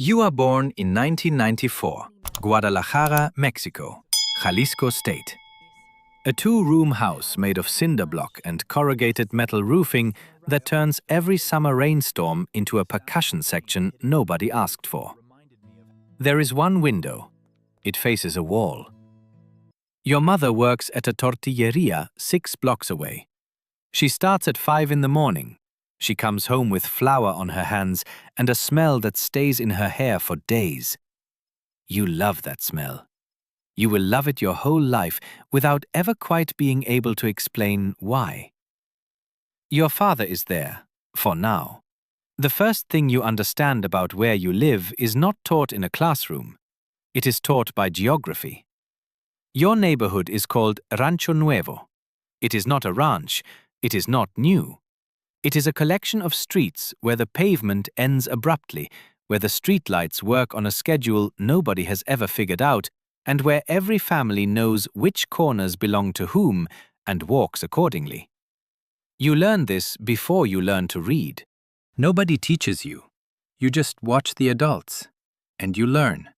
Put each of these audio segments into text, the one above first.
You are born in 1994, Guadalajara, Mexico, Jalisco State. A two-room house made of cinder block and corrugated metal roofing that turns every summer rainstorm into a percussion section nobody asked for. There is one window. It faces a wall. Your mother works at a tortillería 6 blocks away. She starts at 5 in the morning. She comes home with flour on her hands and a smell that stays in her hair for days. You love that smell. You will love it your whole life without ever quite being able to explain why. Your father is there, for now. The first thing you understand about where you live is not taught in a classroom. It is taught by geography. Your neighborhood is called Rancho Nuevo. It is not a ranch. It is not new. It is a collection of streets where the pavement ends abruptly, where the streetlights work on a schedule nobody has ever figured out, and where every family knows which corners belong to whom and walks accordingly. You learn this before you learn to read. Nobody teaches you. You just watch the adults, and you learn.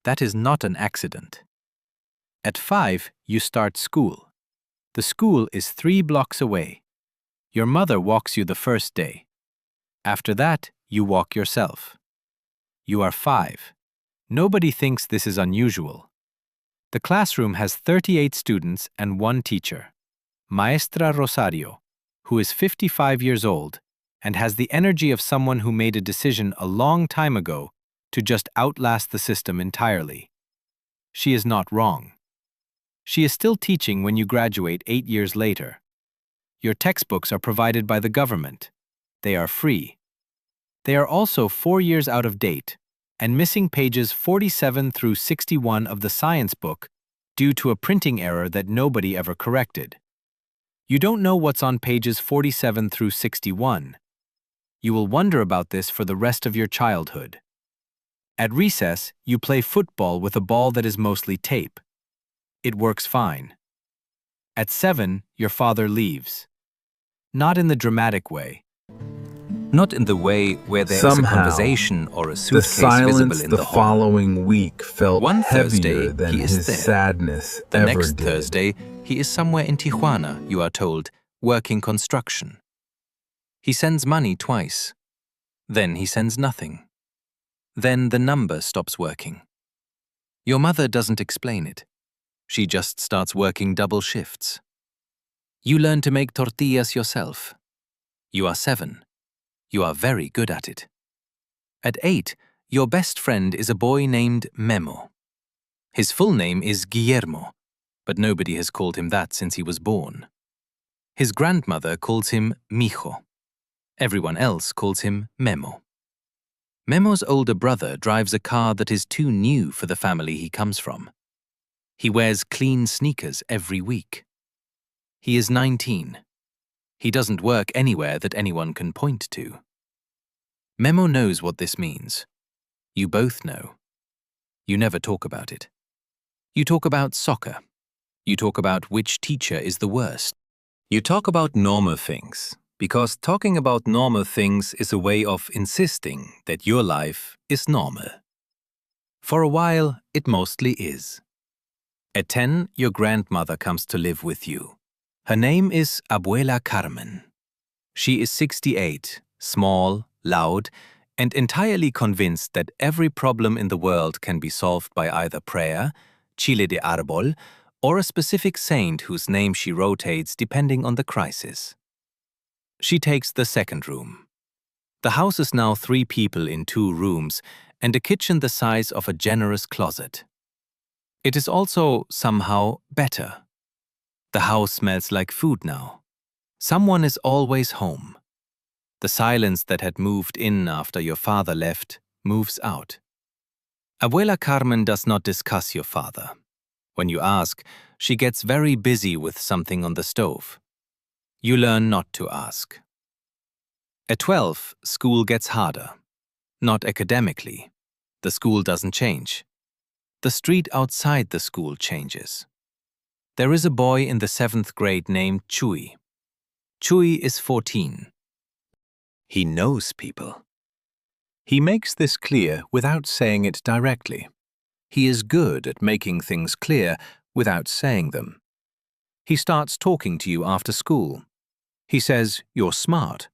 That is not an accident. At 5, you start school. The school is 3 blocks away. Your mother walks you the first day. After that, you walk yourself. You are 5. Nobody thinks this is unusual. The classroom has 38 students and 1 teacher, Maestra Rosario, who is 55 years old and has the energy of someone who made a decision a long time ago to just outlast the system entirely. She is not wrong. She is still teaching when you graduate 8 years later. Your textbooks are provided by the government. They are free. They are also 4 years out of date and missing pages 47 through 61 of the science book due to a printing error that nobody ever corrected. You don't know what's on pages 47 through 61. You will wonder about this for the rest of your childhood. At recess, you play football with a ball that is mostly tape. It works fine. At 7, your father leaves. Not in the dramatic way. Not in the way where there is a conversation or a suitcase visible in the hall. The following week felt One heavier Thursday, than he is his there. sadness The ever next did. Thursday, he is somewhere in Tijuana, you are told, working construction. He sends money twice. Then he sends nothing. Then the number stops working. Your mother doesn't explain it. She just starts working double shifts. You learn to make tortillas yourself. You are 7. You are very good at it. At 8, your best friend is a boy named Memo. His full name is Guillermo, but nobody has called him that since he was born. His grandmother calls him Mijo. Everyone else calls him Memo. Memo's older brother drives a car that is too new for the family he comes from. He wears clean sneakers every week. He is 19. He doesn't work anywhere that anyone can point to. Memo knows what this means. You both know. You never talk about it. You talk about soccer. You talk about which teacher is the worst. You talk about normal things, because talking about normal things is a way of insisting that your life is normal. For a while, it mostly is. At 10, your grandmother comes to live with you. Her name is Abuela Carmen. She is 68, small, loud, and entirely convinced that every problem in the world can be solved by either prayer, chile de árbol, or a specific saint whose name she rotates depending on the crisis. She takes the second room. The house is now 3 people in 2 rooms and a kitchen the size of a generous closet. It is also, somehow, better. The house smells like food now. Someone is always home. The silence that had moved in after your father left moves out. Abuela Carmen does not discuss your father. When you ask, she gets very busy with something on the stove. You learn not to ask. At 12, school gets harder. Not academically. The school doesn't change. The street outside the school changes. There is a boy in the 7th grade named Chuy. Chuy is 14. He knows people. He makes this clear without saying it directly. He is good at making things clear without saying them. He starts talking to you after school. He says you're smart.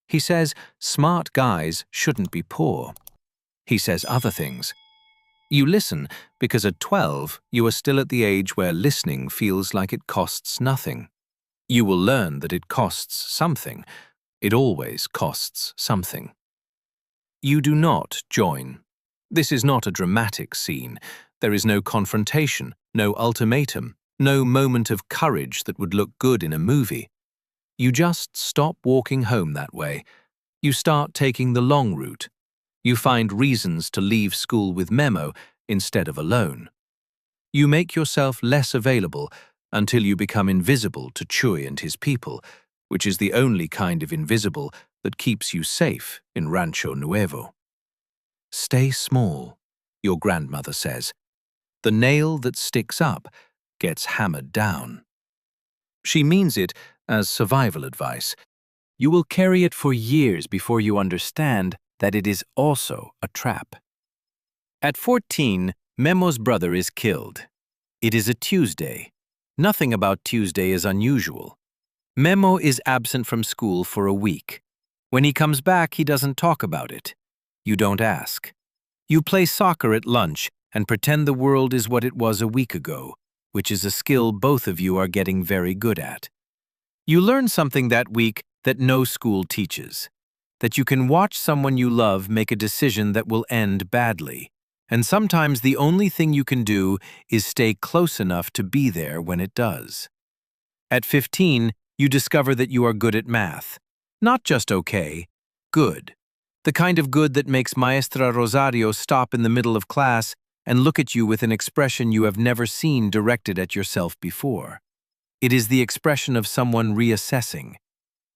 He says smart guys shouldn't be poor. He says other things. You listen because at 12 you are still at the age where listening feels like it costs nothing. You will learn that it costs something. It always costs something. You do not join. This is not a dramatic scene. There is no confrontation, no ultimatum, no moment of courage that would look good in a movie. You just stop walking home that way. You start taking the long route. You find reasons to leave school with Memo instead of alone. You make yourself less available until you become invisible to Chuy and his people, which is the only kind of invisible that keeps you safe in Rancho Nuevo. Stay small, your grandmother says. The nail that sticks up gets hammered down. She means it as survival advice. You will carry it for years before you understand that it is also a trap. At 14, Memo's brother is killed. It is a Tuesday. Nothing about Tuesday is unusual. Memo is absent from school for a week. When he comes back, he doesn't talk about it. You don't ask. You play soccer at lunch and pretend the world is what it was a week ago, which is a skill both of you are getting very good at. You learn something that week that no school teaches, that you can watch someone you love make a decision that will end badly, and sometimes the only thing you can do is stay close enough to be there when it does. At 15, you discover that you are good at math. Not just okay, good. The kind of good that makes Maestra Rosario stop in the middle of class and look at you with an expression you have never seen directed at yourself before. It is the expression of someone reassessing.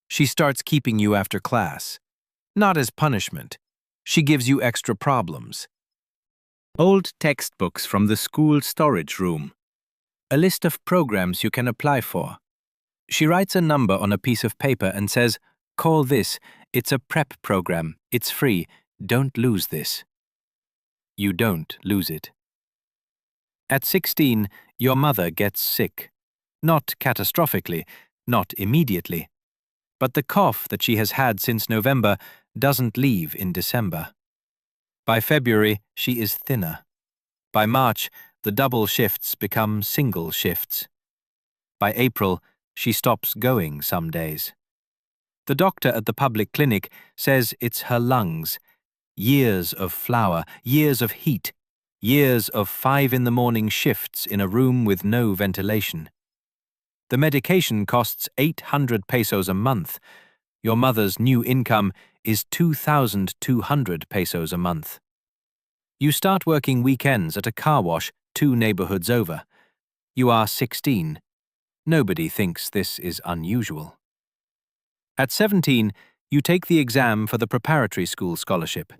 She starts keeping you after class. Not as punishment. She gives you extra problems. Old textbooks from the school storage room. A list of programs you can apply for. She writes a number on a piece of paper and says, "Call this. It's a prep program. It's free. Don't lose this." You don't lose it. At 16, your mother gets sick. Not catastrophically, not immediately. But the cough that she has had since November doesn't leave in December. By February, she is thinner. By March, the double shifts become single shifts. By April, she stops going some days. The doctor at the public clinic says it's her lungs. Years of flour, years of heat, years of 5 in the morning shifts in a room with no ventilation. The medication costs 800 pesos a month. Your mother's new income is 2,200 pesos a month. You start working weekends at a car wash 2 neighborhoods over. You are 16. Nobody thinks this is unusual. At 17, you take the exam for the preparatory school scholarship.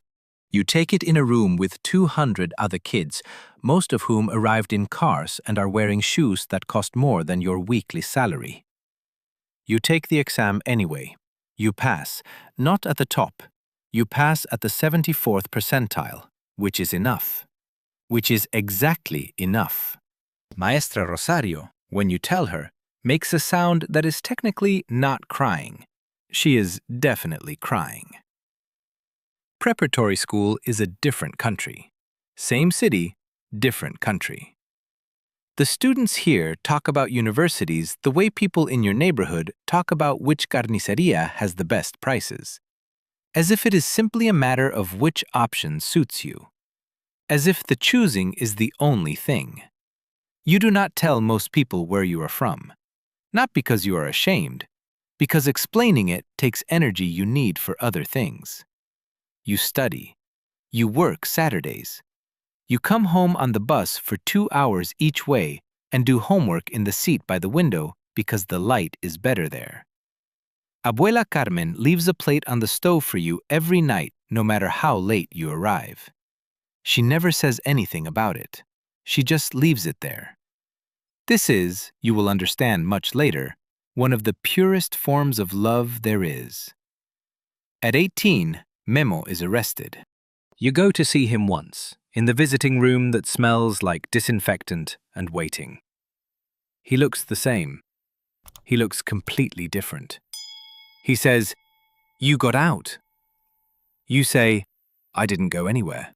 You take it in a room with 200 other kids, most of whom arrived in cars and are wearing shoes that cost more than your weekly salary. You take the exam anyway. You pass, not at the top. You pass at the 74th percentile, which is enough. Which is exactly enough. Maestra Rosario, when you tell her, makes a sound that is technically not crying. She is definitely crying. Preparatory school is a different country. Same city, different country. The students here talk about universities the way people in your neighborhood talk about which carniceria has the best prices. As if it is simply a matter of which option suits you. As if the choosing is the only thing. You do not tell most people where you are from. Not because you are ashamed, because explaining it takes energy you need for other things. You study. You work Saturdays. You come home on the bus for 2 hours each way and do homework in the seat by the window because the light is better there. Abuela Carmen leaves a plate on the stove for you every night, no matter how late you arrive. She never says anything about it. She just leaves it there. This is, you will understand much later, one of the purest forms of love there is. At 18, Memo is arrested. You go to see him once, in the visiting room that smells like disinfectant and waiting. He looks the same. He looks completely different. He says, "You got out." You say, "I didn't go anywhere."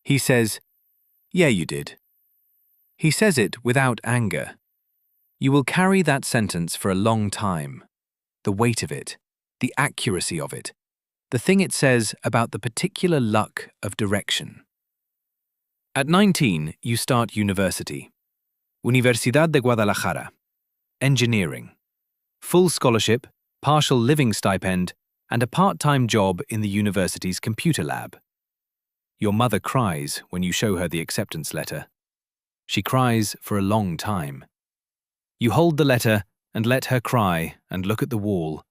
He says, "Yeah, you did." He says it without anger. You will carry that sentence for a long time. The weight of it, the accuracy of it, the thing it says about the particular luck of direction. At 19, you start university. Universidad de Guadalajara. Engineering. Full scholarship, partial living stipend, and a part-time job in the university's computer lab. Your mother cries when you show her the acceptance letter. She cries for a long time. You hold the letter and let her cry and look at the wall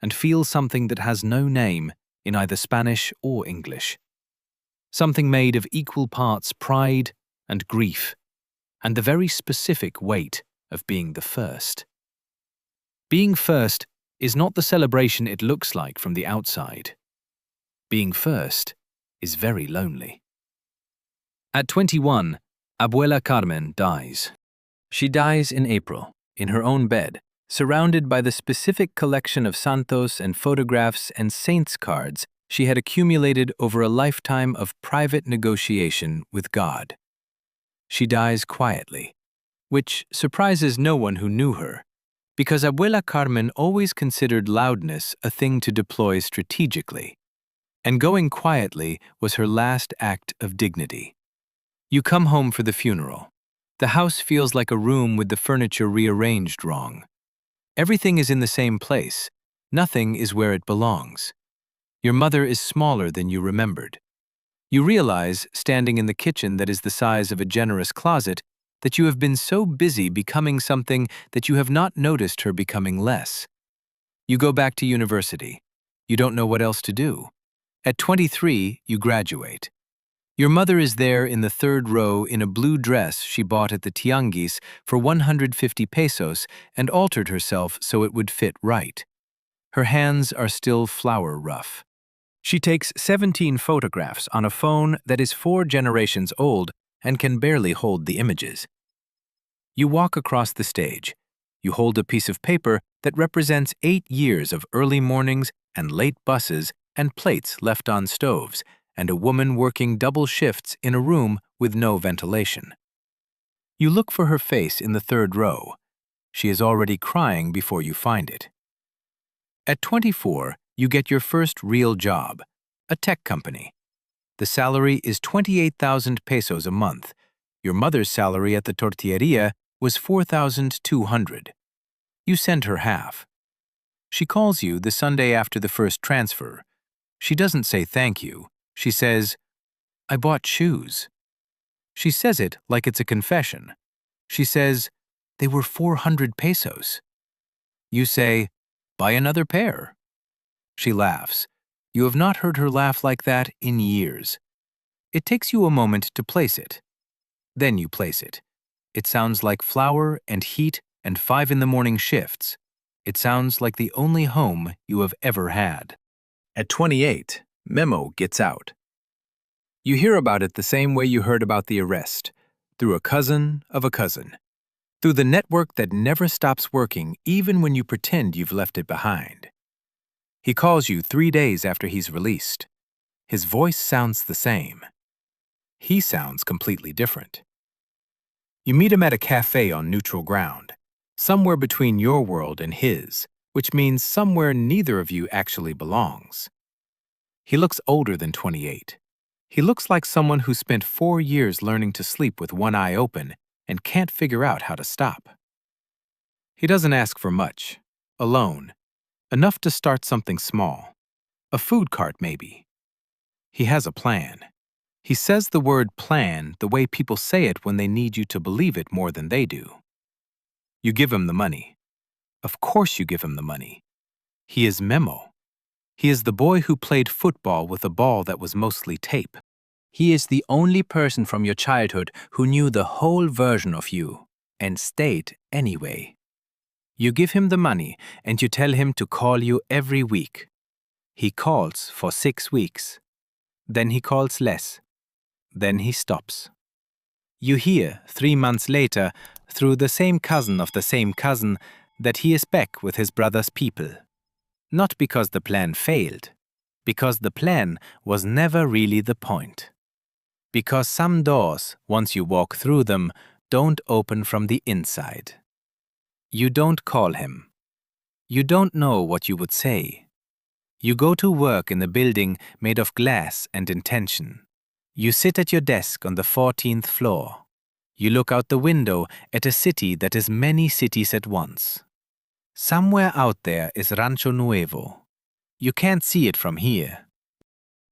and feel something that has no name in either Spanish or English. Something made of equal parts pride and grief, and the very specific weight of being the first. Being first is not the celebration it looks like from the outside. Being first is very lonely. At 21, Abuela Carmen dies. She dies in April, in her own bed, surrounded by the specific collection of santos and photographs and saints' cards she had accumulated over a lifetime of private negotiation with God. She dies quietly, which surprises no one who knew her, because Abuela Carmen always considered loudness a thing to deploy strategically, and going quietly was her last act of dignity. You come home for the funeral. The house feels like a room with the furniture rearranged wrong. Everything is in the same place. Nothing is where it belongs. Your mother is smaller than you remembered. You realize, standing in the kitchen that is the size of a generous closet, that you have been so busy becoming something that you have not noticed her becoming less. You go back to university. You don't know what else to do. At 23, you graduate. Your mother is there in the third row in a blue dress she bought at the Tianguis for 150 pesos and altered herself so it would fit right. Her hands are still flower rough. She takes 17 photographs on a phone that is 4 generations old and can barely hold the images. You walk across the stage. You hold a piece of paper that represents 8 years of early mornings and late buses and plates left on stoves, and a woman working double shifts in a room with no ventilation. You look for her face in the third row. She is already crying before you find it. At 24, you get your first real job, a tech company. The salary is 28,000 pesos a month. Your mother's salary at the tortillería was 4,200. You send her half. She calls you the Sunday after the first transfer. She doesn't say thank you. She says, "I bought shoes." She says it like it's a confession. She says, "They were 400 pesos. You say, "Buy another pair." She laughs. You have not heard her laugh like that in years. It takes you a moment to place it. Then you place it. It sounds like flour and heat and 5 in the morning shifts. It sounds like the only home you have ever had. At 28, memo gets out. You hear about it the same way you heard about the arrest, through a cousin of a cousin, through the network that never stops working even when you pretend you've left it behind. He calls you 3 days after he's released. His voice sounds the same. He sounds completely different. You meet him at a cafe on neutral ground, somewhere between your world and his, which means somewhere neither of you actually belongs. He looks older than 28. He looks like someone who spent 4 years learning to sleep with one eye open and can't figure out how to stop. He doesn't ask for much. Alone. Enough to start something small. A food cart, maybe. He has a plan. He says the word plan the way people say it when they need you to believe it more than they do. You give him the money. Of course you give him the money. He is Memo. He is the boy who played football with a ball that was mostly tape. He is the only person from your childhood who knew the whole version of you and stayed anyway. You give him the money and you tell him to call you every week. He calls for 6 weeks. Then he calls less. Then he stops. You hear, 3 months later, through the same cousin of the same cousin, that he is back with his brother's people. Not because the plan failed, because the plan was never really the point. Because some doors, once you walk through them, don't open from the inside. You don't call him. You don't know what you would say. You go to work in a building made of glass and intention. You sit at your desk on the 14th floor. You look out the window at a city that is many cities at once. Somewhere out there is Rancho Nuevo. You can't see it from here.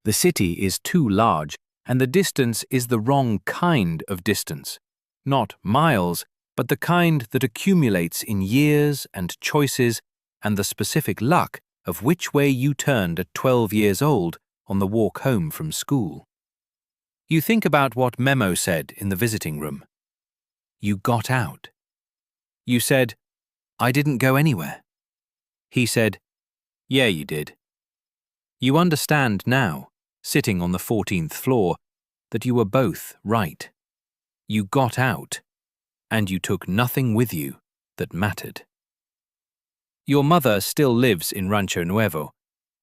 The city is too large, and the distance is the wrong kind of distance. Not miles, but the kind that accumulates in years and choices and the specific luck of which way you turned at 12 years old on the walk home from school. You think about what Memo said in the visiting room. You got out. You said, I didn't go anywhere. He said, yeah, you did. You understand now, sitting on the 14th floor, that you were both right. You got out, and you took nothing with you that mattered. Your mother still lives in Rancho Nuevo.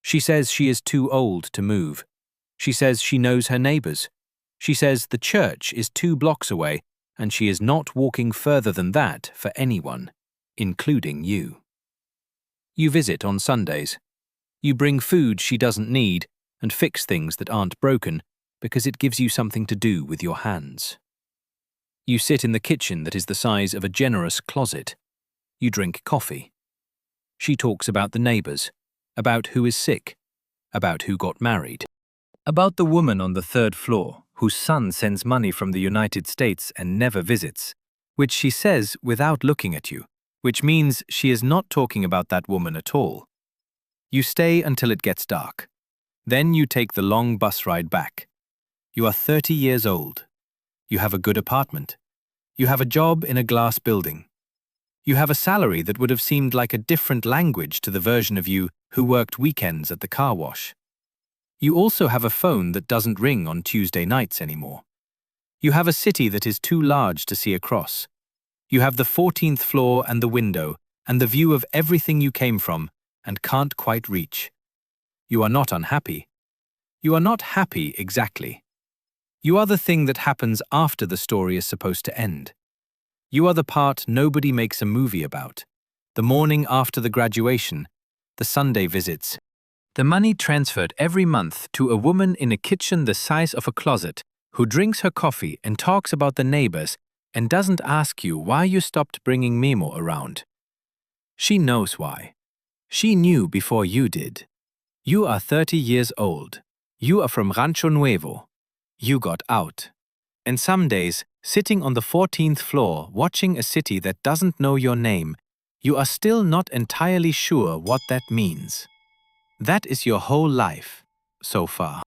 She says she is too old to move. She says she knows her neighbors. She says the church is 2 blocks away, and she is not walking further than that for anyone, including you. You visit on Sundays. You bring food she doesn't need and fix things that aren't broken because it gives you something to do with your hands. You sit in the kitchen that is the size of a generous closet. You drink coffee. She talks about the neighbors, about who is sick, about who got married, about the woman on the 3rd floor whose son sends money from the United States and never visits, which she says without looking at you, which means she is not talking about that woman at all. You stay until it gets dark. Then you take the long bus ride back. You are 30 years old. You have a good apartment. You have a job in a glass building. You have a salary that would have seemed like a different language to the version of you who worked weekends at the car wash. You also have a phone that doesn't ring on Tuesday nights anymore. You have a city that is too large to see across. You have the 14th floor and the window and the view of everything you came from and can't quite reach. You are not unhappy. You are not happy exactly. You are the thing that happens after the story is supposed to end. You are the part nobody makes a movie about. The morning after the graduation, the Sunday visits, the money transferred every month to a woman in a kitchen the size of a closet who drinks her coffee and talks about the neighbors and doesn't ask you why you stopped bringing Memo around. She knows why. She knew before you did. You are 30 years old. You are from Rancho Nuevo. You got out. And some days, sitting on the 14th floor watching a city that doesn't know your name, you are still not entirely sure what that means. That is your whole life, so far.